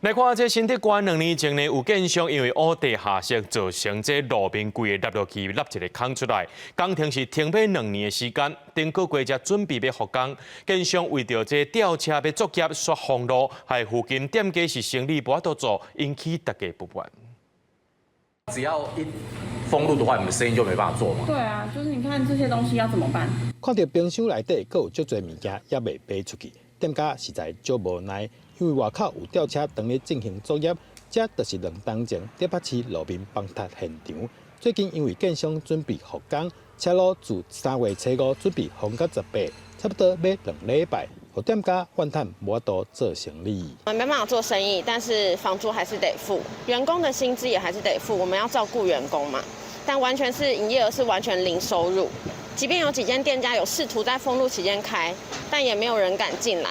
来看这新竹县2年前呢，有建商因为挖地下室造成这路面规个凹落去，凹一个坑出来。工程是停摆2年的时间，顶个月才准备要复工。建商为着这吊车要作业刷封路，害附近店家是生意无法度做，引起大家不满。只要一封路的话，你们生意就没办法做嘛。对啊，就是你看这些东西要怎么办？看到冰箱内底，阁有足侪物件也未卖出去，店家实在足无奈。因为外口有吊车当咧进行作业，这就是2天前台北市路面崩塌现场。最近因为建商准备复工，车路自3月初5准备封到18，差不多要2礼拜，互店家怨叹无法度做生意。我们没办法做生意，但是房租还是得付，员工的薪资也还是得付，我们要照顾员工嘛。但完全是营业额是完全零收入，即便有几间店家有试图在封路期间开，但也没有人敢进来。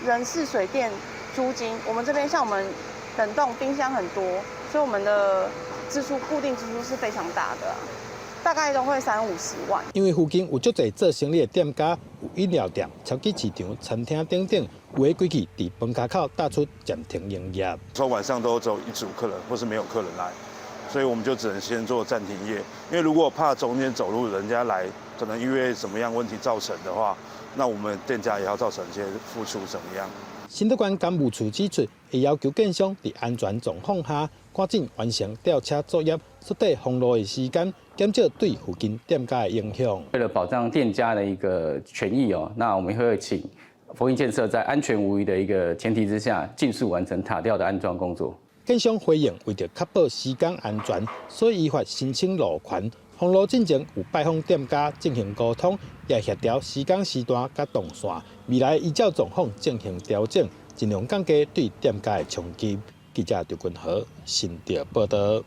人事、水电、租金，我们这边像我们冷冻冰箱很多，所以我们的固定支出是非常大的大概都会30-50万。因为附近有足侪做生意的店家，有饮料店、超级市场、餐厅等等，有的规矩伫门卡口打出暂停营业。说晚上都只有1组客人，或是没有客人来，所以我们就只能先做暂停业。因为如果怕中间走路人家来，可能因为什么样问题造成的话，那我们店家也要造成一些付出怎么样？新竹县干务处指出，会要求建商在安全状况下，赶紧完成吊车作业，缩短封路的时间，减少对附近店家的影响。为了保障店家的一个权益那我们会请佛印建设在安全无虞的一个前提之下，尽速完成塔吊的安装工作。建商回应，为着确保施工安全，所以依法申请路权。封路进前有拜访店家进行沟通，也协调施工时段甲动线，未来依照状况进行调整，尽量降低对店家的冲击。记者刘君豪，新竹报道。